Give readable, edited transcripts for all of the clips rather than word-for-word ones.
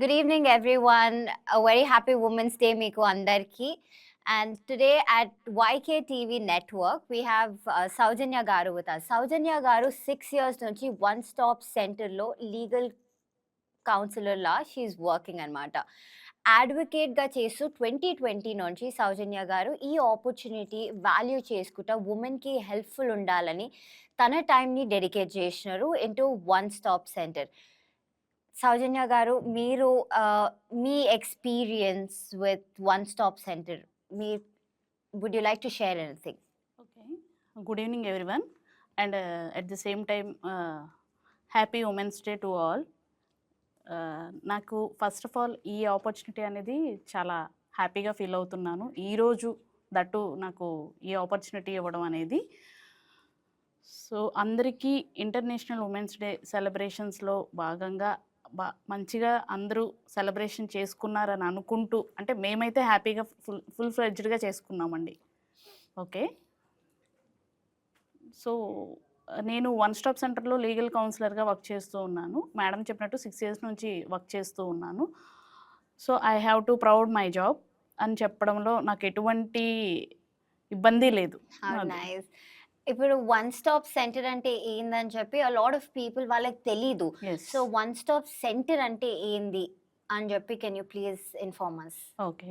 Good evening, everyone. A very happy Women's Day, Miku Andarki. And today at YK TV Network, we have Saujanya Garu with us. Saujanya Garu, 6 years nunchi One Stop Center lo legal counselor la she's working anamata. Advocate గా చేస్తూ 2020 నుంచి సౌజన్య గారు ఈ opportunity value చేసుకుంటా women కి helpful ఉండాలని తన time ని dedicate చేసినారు into one stop centre. Soujanya garu, మీరు మీ experience with one stop centre, మీ would you like to share anything? Okay, good evening everyone, and at the same time happy women's day to all. నాకు first of all ఈ opportunity అనేది చాలా హ్యాపీగా feel అవుతున్నాను. ఈరోజు దట్టు నాకు ఈ ఆపర్చునిటీ ఇవ్వడం అనేది. సో అందరికీ ఇంటర్నేషనల్ ఉమెన్స్ డే సెలబ్రేషన్స్లో భాగంగా మంచిగా అందరూ సెలబ్రేషన్ చేసుకున్నారని అనుకుంటూ, అంటే మేమైతే హ్యాపీగా ఫుల్ ఫ్లెడ్జ్డ్గా చేసుకున్నామండి. ఓకే, సో నేను వన్ స్టాప్ సెంటర్లో లీగల్ కౌన్సిలర్గా వర్క్ చేస్తూ ఉన్నాను. మేడం చెప్పినట్టు 6 years నుంచి వర్క్ చేస్తూ ఉన్నాను. So I have to proud my job అని చెప్పడంలో నాకు ఎటువంటి ఇబ్బంది లేదు. నైస్. ఇప్పుడు వన్ స్టాప్ సెంటర్ అంటే ఏందని చెప్పి లాట్ ఆఫ్ పీపుల్ వాళ్ళకి తెలీదు. సో వన్ స్టాప్ సెంటర్ అంటే ఏంది అని చెప్పి can you please inform us? Okay,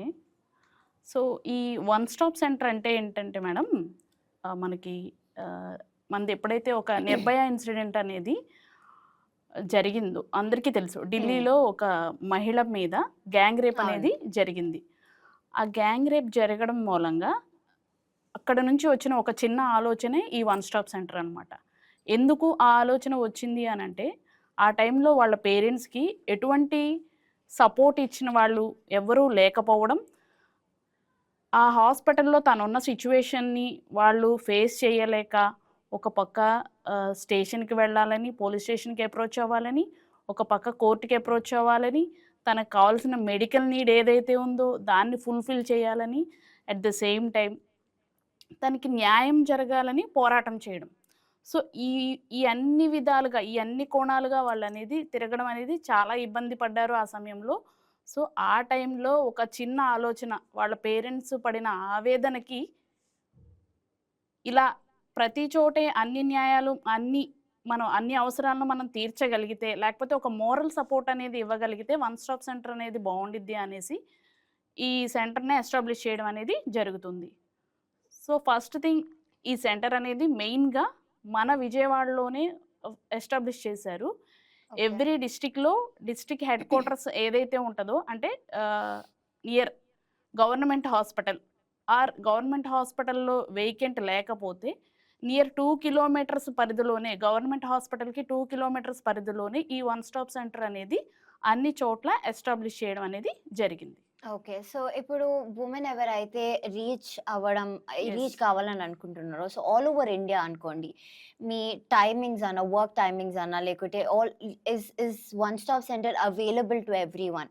so ఈ వన్ స్టాప్ సెంటర్ అంటే ఏంటంటే మేడం, మనకి మనది ఎప్పుడైతే ఒక నిర్భయ ఇన్సిడెంట్ అనేది జరిగిందో అందరికీ తెలుసు. ఢిల్లీలో ఒక మహిళ మీద గ్యాంగ్ రేప్ అనేది జరిగింది. ఆ గ్యాంగ్ రేప్ జరగడం మూలంగా అక్కడ నుంచి వచ్చిన ఒక చిన్న ఆలోచనే ఈ వన్ స్టాప్ సెంటర్ అనమాట. ఎందుకు ఆ ఆలోచన వచ్చింది అని అంటే, ఆ టైంలో వాళ్ళ పేరెంట్స్కి ఎటువంటి సపోర్ట్ ఇచ్చిన వాళ్ళు ఎవరూ లేకపోవడం, ఆ హాస్పిటల్లో తనున్న సిచ్యువేషన్ని వాళ్ళు ఫేస్ చేయలేక ఒక పక్క స్టేషన్కి వెళ్ళాలని, పోలీస్ స్టేషన్కి అప్రోచ్ అవ్వాలని, ఒక పక్క కోర్టుకి అప్రోచ్ అవ్వాలని, తనకు కావాల్సిన మెడికల్ నీడ్ ఏదైతే ఉందో దాన్ని ఫుల్ఫిల్ చేయాలని, అట్ ద సేమ్ టైం తనకి న్యాయం జరగాలని పోరాటం చేయడం. సో ఈ అన్ని విధాలుగా, ఈ అన్ని కోణాలుగా వాళ్ళు అనేది తిరగడం అనేది చాలా ఇబ్బంది పడ్డారు ఆ సమయంలో. సో ఆ టైంలో ఒక చిన్న ఆలోచన, వాళ్ళ పేరెంట్స్ పడిన ఆవేదనకి, ఇలా ప్రతి చోటే అన్ని న్యాయాలు అన్ని అవసరాలను మనం తీర్చగలిగితే, లేకపోతే ఒక మోరల్ సపోర్ట్ అనేది ఇవ్వగలిగితే వన్ స్టాప్ సెంటర్ అనేది బాగుండిద్ది అనేసి ఈ సెంటర్ని ఎస్టాబ్లిష్ చేయడం అనేది జరుగుతుంది. సో ఫస్ట్ థింగ్, ఈ సెంటర్ అనేది మెయిన్గా మన విజయవాడలోనే ఎస్టాబ్లిష్ చేశారు. ఎవ్రీ డిస్టిక్లో డిస్టిక్ హెడ్ క్వార్టర్స్ ఏదైతే ఉంటుందో, అంటే near government hospital or government హాస్పిటల్లో వేకెంట్ లేకపోతే నియర్ 2 kilometers పరిధిలోనే, గవర్నమెంట్ హాస్పిటల్కి 2 kilometers పరిధిలోనే ఈ వన్ స్టాప్ సెంటర్ అనేది అన్ని చోట్ల ఎస్టాబ్లిష్ చేయడం అనేది జరిగింది. ఓకే, సో ఇప్పుడు ఉమెన్ ఎవరైతే రీచ్ కావాలని అనుకుంటున్నారో, సో ఆల్ ఓవర్ ఇండియా అనుకోండి, మీ టైమింగ్స్ అన్న, వర్క్ టైమింగ్స్ అన్న, లేకుంటే is one stop center available to every one?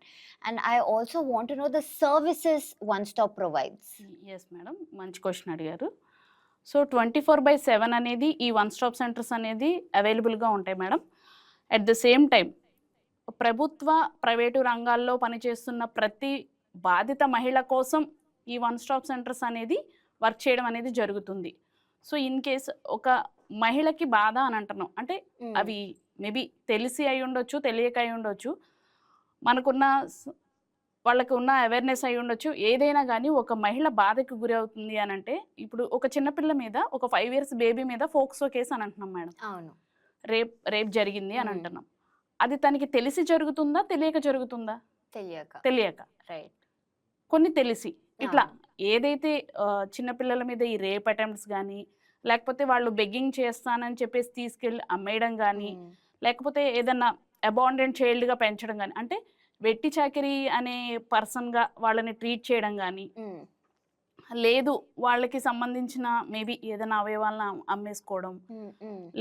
And I also want to know the services one stop provides. Yes madam, మంచి క్వశ్చన్ అడిగారు. సో 24/7 అనేది ఈ వన్ స్టాప్ సెంటర్స్ అనేది అవైలబుల్గా ఉంటాయి madam. At the same time ప్రభుత్వ, ప్రైవేటు రంగాల్లో పనిచేస్తున్న ప్రతి బాధిత మహిళ కోసం ఈ వన్ స్టాప్ సెంటర్స్ అనేది వర్క్ చేయడం అనేది జరుగుతుంది. సో ఇన్ కేస్ ఒక మహిళకి బాధ అని అంటున్నాం అంటే, అవి మేబీ తెలిసి అయి ఉండొచ్చు, తెలియక అయి ఉండొచ్చు, వాళ్ళకు ఉన్న అవేర్నెస్ అయి ఉండొచ్చు, ఏదైనా కానీ ఒక మహిళ బాధకు గురి అవుతుంది అని అంటే, ఇప్పుడు ఒక చిన్నపిల్ల మీద, ఒక 5 years బేబీ మీద ఫోక్సో కేసు అని అంటున్నాం మేడం. అవును, రేప్ జరిగింది అని అంటున్నాం. అది తనకి తెలిసి జరుగుతుందా, తెలియక జరుగుతుందా? తెలియక. రైట్. కొన్ని తెలిసి, ఇట్లా ఏదైతే చిన్నపిల్లల మీద ఈ రేప్ అటెంప్ట్స్ కానీ, లేకపోతే వాళ్ళు బెగ్గింగ్ చేస్తానని చెప్పేసి తీసుకెళ్ళి అమ్మేయడం కానీ, లేకపోతే ఏదన్నా అబాండెంట్ చైల్డ్గా పెంచడం కానీ, అంటే వెట్టి చాకిరీ అనే పర్సన్గా వాళ్ళని ట్రీట్ చేయడం కానీ, లేదు వాళ్ళకి సంబంధించిన మేబీ ఏదైనా అవయవాలను అమ్మేసుకోవడం,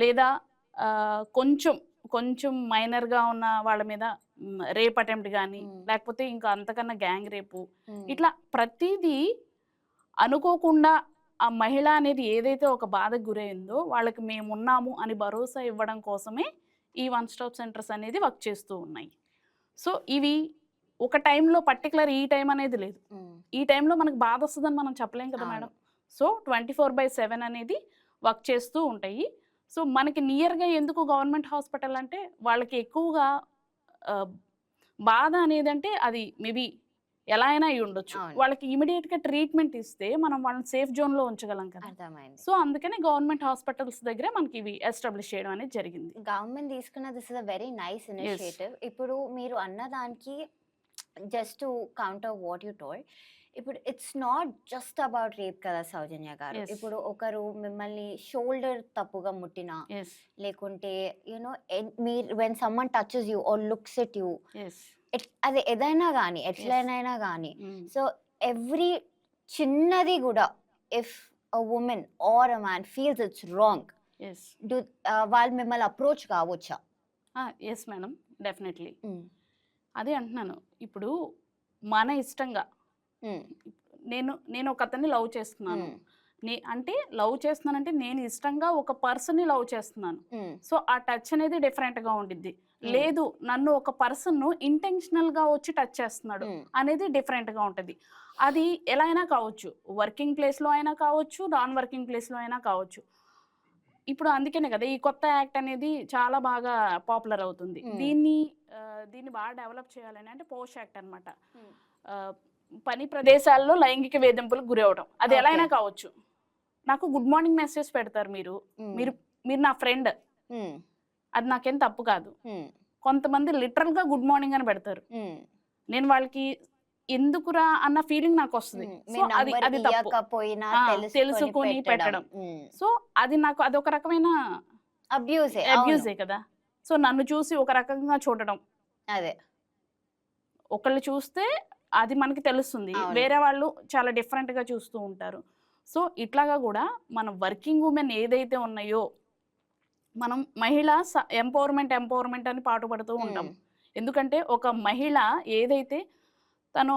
లేదా కొంచెం మైనర్గా ఉన్న వాళ్ళ మీద రేప్ అటెంప్ట్ కానీ, లేకపోతే ఇంకా అంతకన్నా గ్యాంగ్ రేపు, ఇట్లా ప్రతిదీ అనుకోకుండా ఆ మహిళ అనేది ఏదైతే ఒక బాధకు గురైందో వాళ్ళకి మేమున్నాము అని భరోసా ఇవ్వడం కోసమే ఈ వన్ స్టాప్ సెంటర్స్ అనేది వర్క్ చేస్తూ ఉన్నాయి. సో ఇవి ఒక టైంలో పర్టికులర్ ఈ టైం అనేది లేదు. ఈ టైంలో మనకు బాధ వస్తుందని మనం చెప్పలేం కదా మేడం. సో 24/7 అనేది వర్క్ చేస్తూ ఉంటాయి. సో మనకి నియర్గా ఎందుకు గవర్నమెంట్ హాస్పిటల్ అంటే వాళ్ళకి ఎక్కువగా బాధ అనేది అంటే అది మేబీ ఎలా అయినా అయి ఉండొచ్చు. వాళ్ళకి ఇమీడియట్గా ట్రీట్మెంట్ ఇస్తే మనం వాళ్ళని సేఫ్ జోన్లో ఉంచగలం కదా. సో అందుకని గవర్నమెంట్ హాస్పిటల్స్ దగ్గర మనకి ఇవి ఎస్టాబ్లిష్ చేయడం అనేది జరిగింది. గవర్నమెంట్ తీసుకున్న this is a very nice initiative. ఇప్పుడు మీరు అన్న దానికి just to counter what you told, ఇప్పుడు it's not just about rape కదా సౌజన్య గారు. ఇప్పుడు ఒకరు మిమ్మల్ని షోల్డర్ తప్పుగా ముట్టినా లేకుంటే యూనో మీరు when someone touches you or looks at you, అది ఏదైనా కానీ ఎట్లనైనా కానీ, సో ఎవ్రీ చిన్నది కూడా if a women or a man feels it's wrong, వాళ్ళు మిమ్మల్ని అప్రోచ్ కావచ్చా? Yes madam, definitely. అదే అంటున్నాను, ఇప్పుడు మన ఇష్టంగా నేను ఒక అతన్ని లవ్ చేస్తున్నాను, అంటే లవ్ చేస్తున్నానంటే నేను ఇష్టంగా ఒక పర్సన్ని లవ్ చేస్తున్నాను. సో ఆ టచ్ అనేది డిఫరెంట్గా ఉండిద్ది. లేదు నన్ను ఒక పర్సన్ ఇంటెన్షనల్గా వచ్చి టచ్ చేస్తున్నాడు అనేది డిఫరెంట్గా ఉంటుంది. అది ఎలా అయినా కావచ్చు, వర్కింగ్ ప్లేస్లో అయినా కావచ్చు, నాన్ వర్కింగ్ ప్లేస్లో అయినా కావచ్చు. ఇప్పుడు అందుకనే కదా ఈ కొత్త యాక్ట్ అనేది చాలా బాగా పాపులర్ అవుతుంది. దీన్ని బాగా డెవలప్ చేయాలని అంటే పోష్ యాక్ట్ అనమాట. పని ప్రదేశాల్లో లైంగిక వేధింపులకు గురి అవడం, అది ఎలా అయినా కావచ్చు. నాకు గుడ్ మార్నింగ్ మెసేజ్ పెడతారు మీరు నా ఫ్రెండ్, అది నాకేం తప్పు కాదు. కొంతమంది లిటరల్ గా గుడ్ మార్నింగ్ అని పెడతారు, నేను వాళ్ళకి ఎందుకురా అన్న ఫీలింగ్ నాకు వస్తుంది. సో అది తెలుసుకొని పెట్టడం, సో అది నాకు అదొక రకమైన అబ్యూజే కదా. సో నన్ను చూసి ఒక రకంగా చూడడం, అదే ఒకళ్ళు చూస్తే అది మనకి తెలుస్తుంది, వేరే వాళ్ళు చాలా డిఫరెంట్ గా చూస్తూ ఉంటారు. సో ఇట్లాగా కూడా మన వర్కింగ్ ఉమెన్ ఏదైతే ఉన్నాయో, మనం మహిళ ఎంపవర్మెంట్ అని పాటుపడుతూ ఉంటాం. ఎందుకంటే ఒక మహిళ ఏదైతే తను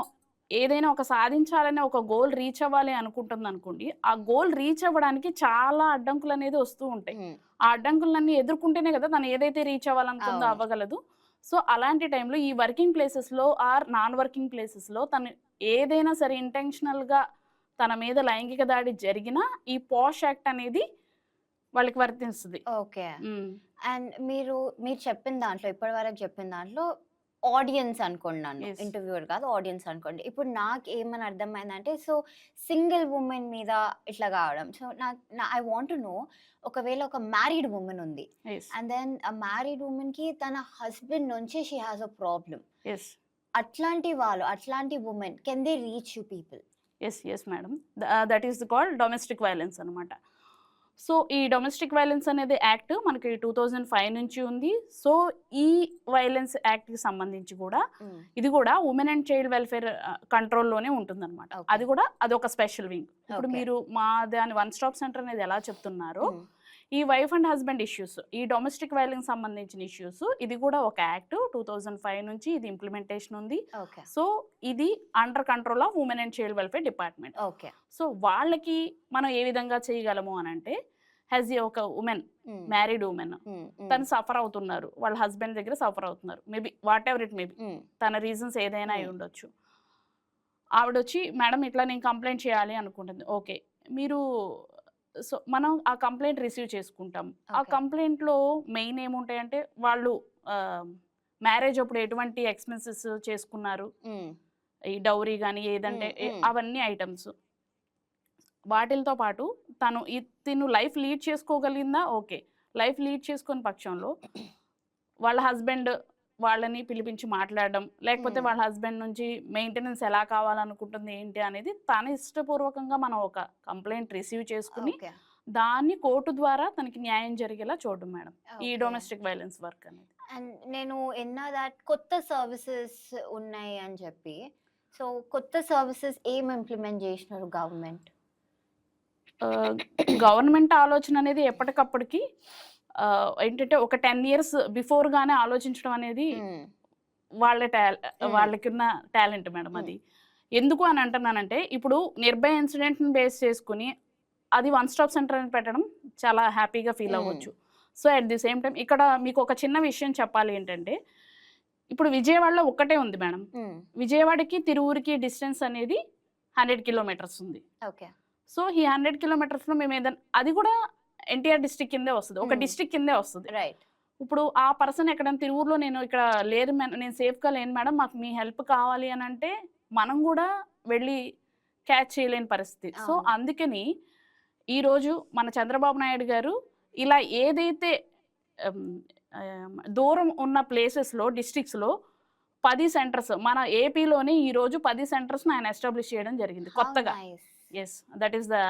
ఏదైనా ఒక సాధించాలని ఒక గోల్ రీచ్ అవ్వాలి అనుకుంటుంది అనుకోండి, ఆ గోల్ రీచ్ అవ్వడానికి చాలా అడ్డంకులు అనేది వస్తూ ఉంటాయి. ఆ అడ్డంకులన్నీ ఎదుర్కొంటేనే కదా తను ఏదైతే రీచ్ అవ్వాలనుకుందో అవ్వగలదు. సో అలాంటి టైంలో ఈ వర్కింగ్ ప్లేసెస్లో ఆర్ నాన్ వర్కింగ్ ప్లేసెస్లో తను ఏదైనా సరే ఇంటెన్షనల్గా తన మీద లైంగిక దాడి జరిగినా ఈ పోష్ యాక్ట్ అనేది వాళ్ళకి వర్తిస్తుంది. ఓకే. అండ్ మీరు చెప్పిన దాంట్లో ఇప్పటి వరకు చెప్పిన దాంట్లో ఆడియన్స్ అనుకోండి, నన్ను ఇంటర్వ్యూర్ కాదు ఆడియన్స్ అనుకోండి. ఇప్పుడు నాకు ఏమని అర్థమైందంటే, సో సింగిల్ ఉమెన్ మీద ఇట్లా కావడం, so I want to know, ఒకవేళ ఒక మ్యారీడ్ ఉమెన్ ఉంది అండ్ దెన్ ఆ మ్యారీడ్ ఉమెన్ కి తన హస్బెండ్ నుంచి షీ హాస్ అ ప్రాబ్లం, అట్లాంటి women can they reach you people? Yes madam, that is called domestic violence అనమాట. సో ఈ డొమెస్టిక్ వైలెన్స్ అనేది యాక్ట్ మనకి 2005 నుంచి ఉంది. సో ఈ వైలెన్స్ యాక్ట్కి సంబంధించి కూడా ఇది కూడా ఉమెన్ అండ్ చైల్డ్ వెల్ఫేర్ కంట్రోల్లోనే ఉంటుంది అనమాట. అది కూడా అదొక స్పెషల్ వింగ్. ఇప్పుడు మీరు మా దాని వన్ స్టాప్ సెంటర్ అనేది ఎలా చెప్తున్నారో, ఈ వైఫ్ అండ్ హస్బెండ్ ఇష్యూస్, ఈ డొమెస్టిక్ వైలెన్స్ సంబంధించిన ఇష్యూస్, ఇది కూడా ఒక యాక్ట్ 2005 నుంచి ఇది ఇంప్లిమెంటేషన్ ఉంది. సో ఇది under control of women and child welfare department. So వాళ్ళకి మనం ఏ విధంగా చేయగలము అని అంటే, హ్యాజ్ ఒక ఉమెన్, మ్యారీడ్ ఉమెన్, తను సఫర్ అవుతున్నారు, వాళ్ళ హస్బెండ్ దగ్గర సఫర్ అవుతున్నారు, maybe what ever it maybe, తన రీజన్స్ ఏదైనా అయి ఉండొచ్చు. ఆవిడ వచ్చి మేడం ఇట్లా నేను కంప్లైంట్ చేయాలి అనుకుంటుంది. ఓకే, మీరు సో మనం ఆ కంప్లైంట్ రిసీవ్ చేసుకుంటాం. ఆ కంప్లైంట్లో మెయిన్ ఏముంటాయంటే, వాళ్ళు మ్యారేజ్ అప్పుడు ఎటువంటి ఎక్స్పెన్సెస్ చేసుకున్నారు, ఈ డౌరీ కానీ ఏదంటే అవన్నీ ఐటమ్స్, వాటితో పాటు తిను లైఫ్ లీడ్ చేసుకోగలిగిందా, ఓకే, లైఫ్ లీడ్ చేసుకుని పక్షంలో వాళ్ళ హస్బెండ్ వాళ్ళని పిలిపించి మాట్లాడడం, లేకపోతే వాళ్ళ హస్బెండ్ నుంచి మెయింటెనెన్స్ ఎలా కావాలనుకుంటుంది ఏంటి అనేది తన ఇష్టపూర్వకంగా మనం ఒక కంప్లైంట్ రిసీవ్ చేసుకుని దాన్ని కోర్టు ద్వారా తనకి న్యాయం జరిగేలా చూడడం మేడం ఈ డొమెస్టిక్ వైలెన్స్ వర్క్ అనేది. అండ్ నేను దాట్ కొత్త సర్వీసెస్ ఉన్నాయి అని చెప్పి, సో కొత్త సర్వీసెస్ ఏం ఇంప్లిమెంట్ చేసినారు గవర్నమెంట్? గవర్నమెంట్ ఆలోచన అనేది ఎప్పటికప్పటికి ఏంటంటే ఒక 10 years బిఫోర్ గానే ఆలోచించడం అనేది వాళ్ళకున్న టాలెంట్ మేడం. అది ఎందుకు అని అంటున్నానంటే, ఇప్పుడు నిర్భయ ఇన్సిడెంట్ని బేస్ చేసుకుని అది వన్ స్టాప్ సెంటర్ అని పెట్టడం చాలా హ్యాపీగా ఫీల్ అవ్వచ్చు. So at the same time ఇక్కడ మీకు ఒక చిన్న విషయం చెప్పాలి ఏంటంటే, ఇప్పుడు విజయవాడలో ఒక్కటే ఉంది మేడం. విజయవాడకి తిరువురికి డిస్టెన్స్ అనేది 100 కిలోమీటర్స్ ఉంది. ఓకే. సో ఈ 100 కిలోమీటర్స్లో మేము ఏదైనా, అది కూడా ఎన్టీఆర్ డిస్ట్రిక్ట్ కిందే వస్తుంది, ఒక డిస్ట్రిక్ట్ కిందే వస్తుంది. రైట్. ఇప్పుడు ఆ పర్సన్ ఎక్కడైనా తిరువురులో నేను ఇక్కడ లేదు నేను సేఫ్గా లేను మేడం, మాకు మీ హెల్ప్ కావాలి అని అంటే మనం కూడా వెళ్ళి క్యాచ్ చేయలేని పరిస్థితి. సో అందుకని ఈరోజు మన చంద్రబాబు నాయుడు గారు ఇలా ఏదైతే దూరం ఉన్న ప్లేసెస్లో, డిస్ట్రిక్ట్స్లో 10 సెంటర్స్, మన ఏపీలోనే ఈరోజు 10 సెంటర్స్ని ఆయన ఎస్టాబ్లిష్ చేయడం జరిగింది కొత్తగా. Yes, that is the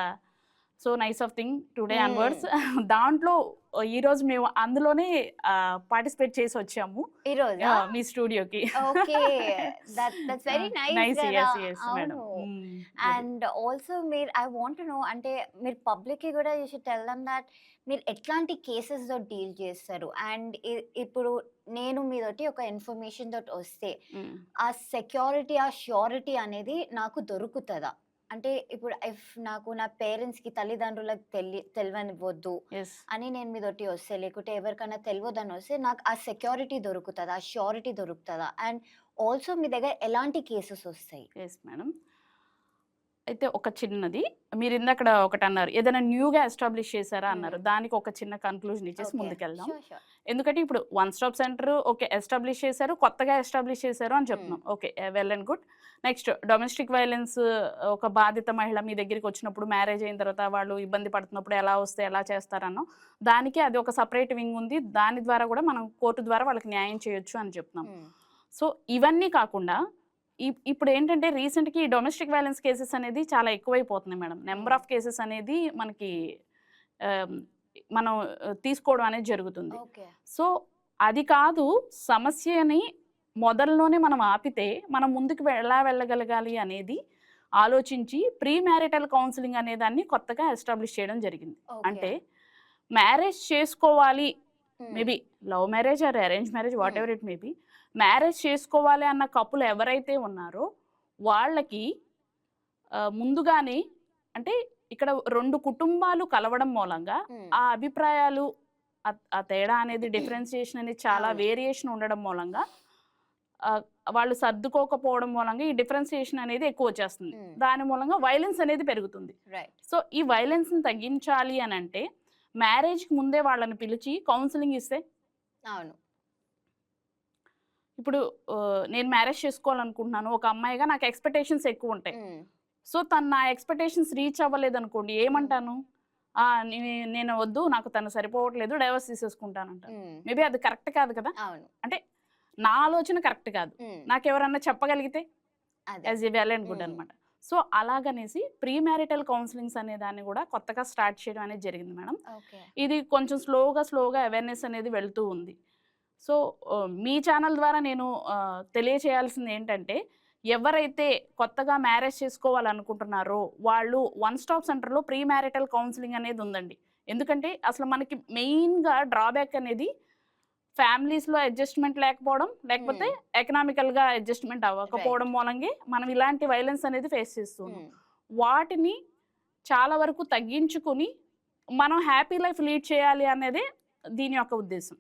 so nice of thing today onwards. దాంట్లో ఈరోజు మేము అందులోనే పార్టిసిపేట్ చేసి వచ్చాము మీ స్టూడియోకి. అండ్ ఆల్సో మీరు, ఐ వాంట్ టు నో, అంటే మీరు పబ్లిక్ కి కూడా you should tell them that మీరు ఎట్లాంటి కేసెస్ తో డీల్ చేస్తారు. అండ్ ఇప్పుడు నేను మీతోటి ఒక ఇన్ఫర్మేషన్ తోటి వస్తే ఆ సెక్యూరిటీ, ఆ ష్యూరిటీ అనేది నాకు దొరుకుతుందా? అంటే ఇప్పుడు ఇఫ్ నాకు నా పేరెంట్స్కి, తల్లిదండ్రులకు తెలియనివ్వద్దు అని నేను మీతోటి వస్తే, లేకుంటే ఎవరికైనా తెలియదని వస్తే నాకు ఆ సెక్యూరిటీ దొరుకుతుందా, ఆ ష్యూరిటీ దొరుకుతుందా? అండ్ ఆల్సో మీ దగ్గర ఎలాంటి కేసెస్ వస్తాయి? Yes madam. అయితే ఒక చిన్నది, మీరు ఇందాక ఒకటి అన్నారు, ఏదైనా న్యూగా ఎస్టాబ్లిష్ చేశారా అన్నారు. దానికి ఒక చిన్న కన్క్లూజన్ ఇచ్చేసి ముందుకెళ్దాం. ఎందుకంటే ఇప్పుడు one stop centre okay establish చేశారు, కొత్తగా ఎస్టాబ్లిష్ చేశారు అని చెప్తున్నాం. Okay, well and good. Next, domestic violence, ఒక బాధిత మహిళ మీ దగ్గరికి వచ్చినప్పుడు, మ్యారేజ్ అయిన తర్వాత వాళ్ళు ఇబ్బంది పడుతున్నప్పుడు ఎలా వస్తే ఎలా చేస్తారన్నో దానికి అది ఒక సపరేట్ వింగ్ ఉంది. దాని ద్వారా కూడా మనం కోర్టు ద్వారా వాళ్ళకి న్యాయం చేయొచ్చు అని చెప్తున్నాం. సో ఇవన్నీ కాకుండా ఇప్పుడు ఏంటంటే రీసెంట్గా ఈ డొమెస్టిక్ వైలెన్స్ కేసెస్ అనేది చాలా ఎక్కువైపోతుంది మేడం. నెంబర్ ఆఫ్ కేసెస్ అనేది మనకి మనం తీసుకోవడం అనేది జరుగుతుంది. సో అది కాదు, సమస్యని మొదల్లోనే మనం ఆపితే మనం ముందుకు ఎలా వెళ్ళగలగాలి అనేది ఆలోచించి ప్రీ మ్యారిటల్ కౌన్సిలింగ్ అనే దాన్ని కొత్తగా ఎస్టాబ్లిష్ చేయడం జరిగింది. అంటే మ్యారేజ్ చేసుకోవాలి, maybe love marriage or arrange marriage, what ever it maybe, marriage చేసుకోవాలి అన్న కపుల్ ఎవరైతే ఉన్నారో వాళ్ళకి ముందుగానే, అంటే ఇక్కడ 2 కుటుంబాలు కలవడం మూలంగా ఆ అభిప్రాయాలు, ఆ తేడా అనేది, డిఫరెన్సియేషన్ అనేది చాలా వేరియేషన్ ఉండడం మూలంగా వాళ్ళు సర్దుకోకపోవడం మూలంగా ఈ డిఫరెన్సియేషన్ అనేది ఎక్కువ వచ్చేస్తుంది. దాని మూలంగా వైలెన్స్ అనేది పెరుగుతుంది. సో ఈ వైలెన్స్ని తగ్గించాలి అని అంటే మ్యారేజ్కి ముందే వాళ్ళని పిలిచి కౌన్సిలింగ్ ఇస్తే, అవును, ఇప్పుడు నేను మ్యారేజ్ చేసుకోవాలనుకుంటున్నాను, ఒక అమ్మాయిగా నాకు ఎక్స్పెక్టేషన్స్ ఎక్కువ ఉంటాయి. సో తను నా ఎక్స్పెక్టేషన్స్ రీచ్ అవ్వలేదు అనుకోండి, ఏమంటాను, నేను వద్దు, నాకు తను సరిపోవట్లేదు, డైవర్స్ తీసేసుకుంటానంట. మేబీ అది కరెక్ట్ కాదు కదా. అంటే నా ఆలోచన కరెక్ట్ కాదు, నాకు ఎవరన్నా చెప్పగలిగితే as a well and good అనమాట. సో అలాగనేసి ప్రీ మ్యారిటల్ కౌన్సిలింగ్స్ అనే దాన్ని కూడా కొత్తగా స్టార్ట్ చేయడం అనేది జరిగింది మేడం. ఇది కొంచెం స్లోగా అవేర్నెస్ అనేది వెళ్తూ ఉంది. సో మీ ఛానల్ ద్వారా నేను తెలియచేయాల్సింది ఏంటంటే, ఎవరైతే కొత్తగా మ్యారేజ్ చేసుకోవాలనుకుంటున్నారో వాళ్ళు వన్ స్టాప్ సెంటర్లో ప్రీ మ్యారిటల్ కౌన్సిలింగ్ అనేది ఉందండి. ఎందుకంటే అసలు మనకి మెయిన్గా డ్రాబ్యాక్ అనేది ఫ్యామిలీస్లో అడ్జస్ట్మెంట్ లేకపోవడం, లేకపోతే ఎకనామికల్గా అడ్జస్ట్మెంట్ అవ్వకపోవడం మూలంగా మనం ఇలాంటి వైలెన్స్ అనేది ఫేస్ చేస్తున్నాం. వాటిని చాలా వరకు తగ్గించుకుని మనం హ్యాపీ లైఫ్ లీడ్ చేయాలి అనేది దీని యొక్క ఉద్దేశం.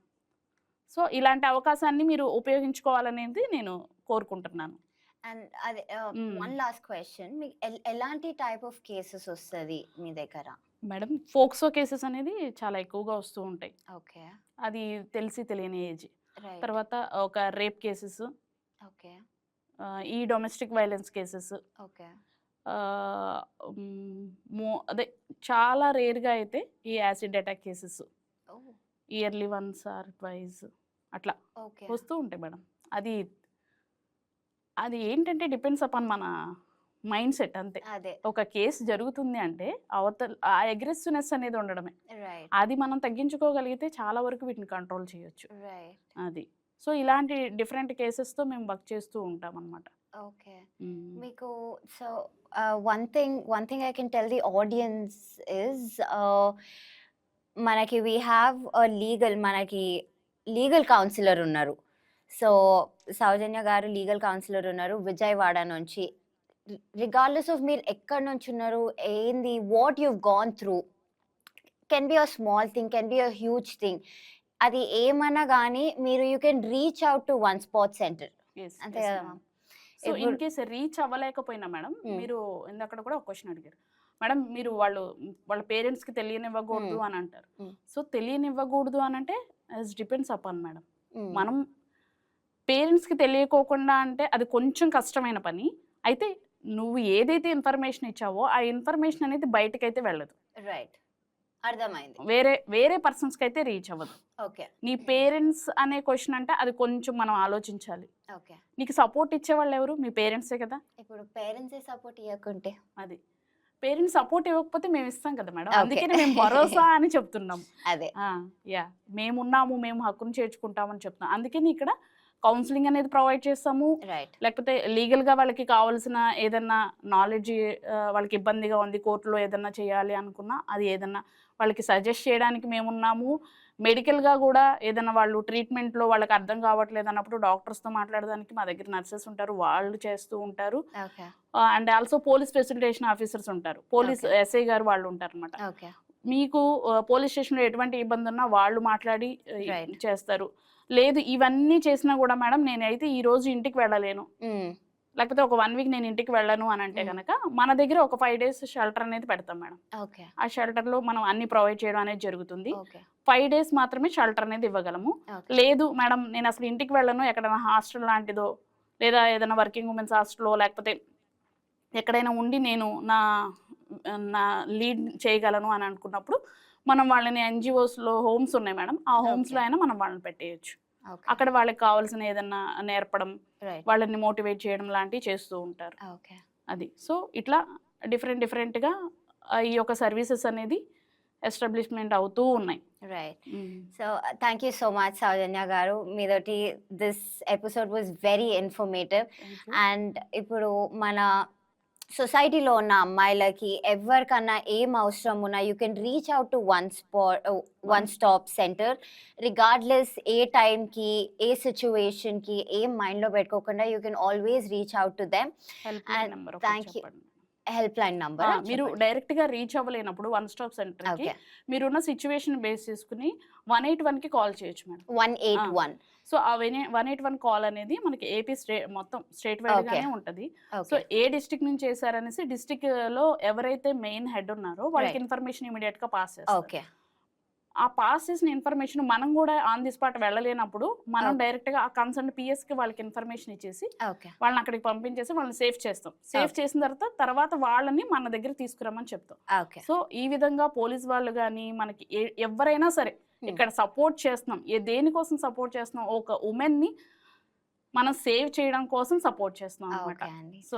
సో ఇలాంటి అవకాశాన్ని మీరు ఉపయోగించుకోవాలనేది నేను కోరుకుంటున్నాను. అండ్ అదే వన్ లాస్ట్ క్వశ్చన్, మీకు ఎలాంటి టైప్ ఆఫ్ కేసెస్ వస్తుంది మీ దగ్గర? మేడం, ఫోక్సో కేసెస్ అనేది చాలా ఎక్కువగా వస్తూ ఉంటాయి. ఓకే, అది తెలిసి తెలియని ఏజ్. తర్వాత ఒక రేప్ కేసెస్, ఓకే, ఈ డొమెస్టిక్ వైలెన్స్ కేసెస్, ఓకే, అదే చాలా రేర్గా అయితే ఈ acid attack cases, yearly once or twice అట్లా వస్తూ ఉంటాయి మేడం. అది ఏంటంటే డిపెండ్స్ అపాన్ మన మైండ్ సెట్ అంతే. ఒక కేసు జరుగుతుంది అంటే అవతల ఆ అగ్రెసివ్నెస్ అనేది ఉండడమే. అది మనం తగ్గించుకోగలిగితే చాలా వరకు వీటిని కంట్రోల్ చేయొచ్చు. అది సో ఇలాంటి డిఫరెంట్ కేసెస్తో మేము వర్క్ చేస్తూ ఉంటాం అన్నమాట. ఓకే, మీకు so one thing I can tell the audience is, మనకి వీ హ్యావ్ మనకి లీగల్ కౌన్సిలర్ ఉన్నారు. సో సౌజన్య గారు లీగల్ కౌన్సిలర్ ఉన్నారు విజయవాడ నుంచి. రిగార్డ్లెస్ ఆఫ్ మీరు ఎక్కడి నుంచి ఉన్నారు, ఏంది, what you've gone through, can be a small thing, can be a huge thing. అది ఏమన్నా గానీ మీరు you can reach out to one spot centre. Yes, అంతే yes, కదా ma'am. మ్యామ్? సో ఇన్ ఇప్పుడు కేస్ రీచ్ అవ్వలేకపోయినా మేడం, హ్మ్. మీరు ఇందాకడ కూడా ఒక క్వశ్చన్ అడిగారు మేడం, మీరు వాళ్ళ పేరెంట్స్కి తెలియనివ్వకూడదు అని అంటారు. హ్మ్. సో తెలియనివ్వకూడదు అని అంటే డిపెండ్స్ అపాన్ మేడం. హ్మ్. మనం పేరెంట్స్కి తెలియకోకుండా అంటే అది కొంచెం కష్టమైన పని. అయితే నువ్వు ఏదైతే ఇన్ఫర్మేషన్ ఇచ్చావో ఆ ఇన్ఫర్మేషన్ అనేది బయటకైతే వెళ్ళదు, రైట్. అర్థమైంది. వేరే పర్సన్స్కి అయితే రీచ్ అవ్వదు. ఓకే. నీ పేరెంట్స్ అనే క్వశ్చన్ అంటే అది కొంచెం మనం ఆలోచించాలి. ఓకే. నీకు సపోర్ట్ ఇచ్చేవాళ్ళు ఎవరు? మీ పేరెంట్సే కదా. ఇప్పుడు పేరెంట్సే సపోర్ట్ ఇవ్వకుంటే? అది పేరెంట్స్ సపోర్ట్ ఇవ్వకపోతే మేము ఇస్తాం కదా మేడం. ఓకే. అందుకనే మేము భరోసా అని చెప్తున్నాం. అదే. యా, మేమున్నాము, మేము హక్కును చేర్చుకుంటామని చెప్తున్నాం. అందుకని ఇక్కడ కౌన్సిలింగ్ అనేది ప్రొవైడ్ చేస్తాము. రైట్. లేకపోతే లీగల్గా వాళ్ళకి కావాల్సిన ఏదన్నా నాలెడ్జ్ వాళ్ళకి ఇబ్బందిగా ఉంది, కోర్టులో ఏదన్నా చేయాలి అనుకున్నా అది ఏదన్నా వాళ్ళకి సజెస్ట్ చేయడానికి మేమున్నాము. మెడికల్గా కూడా ఏదైనా వాళ్ళు ట్రీట్మెంట్లో వాళ్ళకి అర్థం కావట్లేదు అన్నప్పుడు డాక్టర్స్తో మాట్లాడడానికి మా దగ్గర నర్సెస్ ఉంటారు, వాళ్ళు చేస్తూ ఉంటారు. Okay. And also police facilitation officers ఉంటారు, పోలీస్ Okay. ఎస్ఐ గారు వాళ్ళు ఉంటారు అనమాట. ఓకే. మీకు పోలీస్ స్టేషన్లో ఎటువంటి ఇబ్బంది ఉన్నా వాళ్ళు మాట్లాడి Right. చేస్తారు. లేదు ఇవన్నీ చేసినా కూడా మేడం నేనైతే ఈ రోజు ఇంటికి వెళ్ళలేను, హ్మ్. లేకపోతే ఒక 1 వీక్ నేను ఇంటికి వెళ్ళను అని అంటే కనుక మన దగ్గర ఒక 5 days షెల్టర్ అనేది పెడతాం మేడం. ఓకే. ఆ షెల్టర్లో మనం అన్ని ప్రొవైడ్ చేయడం అనేది జరుగుతుంది. ఓకే. 5 days మాత్రమే షెల్టర్ అనేది ఇవ్వగలము. ఓకే. లేదు మేడం నేను అసలు ఇంటికి వెళ్ళను, ఎక్కడైనా హాస్టల్ లాంటిదో లేదా ఏదైనా వర్కింగ్ ఉమెన్స్ హాస్టల్లో లేకపోతే ఎక్కడైనా ఉండి నేను నా లీడ్ చేయగలను అని అనుకున్నప్పుడు మనం వాళ్ళని ఎన్జిఓస్లో హోమ్స్ ఉన్నాయి మేడం, ఆ హోమ్స్లో అయినా మనం వాళ్ళని పెట్టేయచ్చు. ఓకే. అక్కడ వాళ్ళకి కావాల్సిన ఏదన్నా నేర్పడం, రైట్. వాళ్ళని మోటివేట్ చేయడం లాంటివి చేస్తూ ఉంటారు. ఓకే. అది సో ఇట్లా డిఫరెంట్గా ఈ యొక్క సర్వీసెస్ అనేది ఎస్టాబ్లిష్మెంట్ అవుతూ ఉన్నాయి. Right. So thank you so much Soujanya garu. మీతోటి this episode was very informative. And ఇప్పుడు మన సొసైటీలో ఉన్న అమ్మాయిలకి ఎవరికన్నా ఏం అవసరం ఉన్నా you can reach out to one stop centre regardless ఏ టైంకి ఏ సిచ్యువేషన్కి ఏం మైండ్లో పెట్టుకోకుండా you can always reach out to them. Thank you. Help line number మీరు డైరెక్ట్గా రీచ్ అవ్వలేనప్పుడు వన్ స్టాప్ సెంటర్కి మీరున్న సిచ్యువేషన్ బేస్ చేసుకుని 181కి కాల్ చేయొచ్చు మేడం. 181. సో ఆ 181 కాల్ అనేది మనకి ఏపీ మొత్తం స్టేట్ వైడ్గానే ఉంటుంది. సో ఏ డిస్ట్రిక్ట్ నుంచి చేశారనేసి డిస్ట్రిక్ట్లో ఎవరైతే మెయిన్ హెడ్ ఉన్నారో వాళ్ళకి ఇన్ఫర్మేషన్ ఇమీడియట్గా పాస్ చేస్తారు. ఓకే. ఆ పాస్ చేసిన ఇన్ఫర్మేషన్ మనం కూడా ఆన్ ది స్పాట్ వెళ్ళలేనప్పుడు మనం డైరెక్ట్గా ఆ కన్సర్న్ పిఎస్కి వాళ్ళకి ఇన్ఫర్మేషన్ ఇచ్చేసి వాళ్ళని అక్కడికి పంపించేసి వాళ్ళని సేఫ్ చేస్తాం. సేఫ్ చేసిన తర్వాత వాళ్ళని మన దగ్గర తీసుకురమ్మని చెప్తాం. సో ఈ విధంగా పోలీస్ వాళ్ళు కానీ మనకి ఎవరైనా సరే ఇక్కడ సపోర్ట్ చేస్తున్నాం, దేనికోసం సపోర్ట్ చేస్తున్నాం, ఒక ఉమెన్ని మనం సేవ్ చేయడం కోసం సపోర్ట్ చేస్తున్నాం అన్నమాట.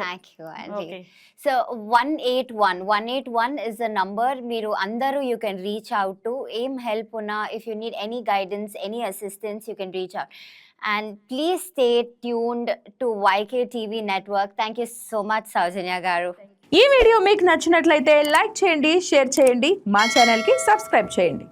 థ్యాంక్ యూ అండి. So 181 is the number. మీరు అందరూ you can reach out to. ఏం హెల్ప్ ఉన్నా, if you need any guidance, any assistance, you can reach out. And please stay tuned to YK TV network. Thank you so much Soujanya garu. ఈ video మీకు నచ్చినట్లయితే like చేయండి, share చేయండి, మా ఛానల్కి subscribe చేయండి.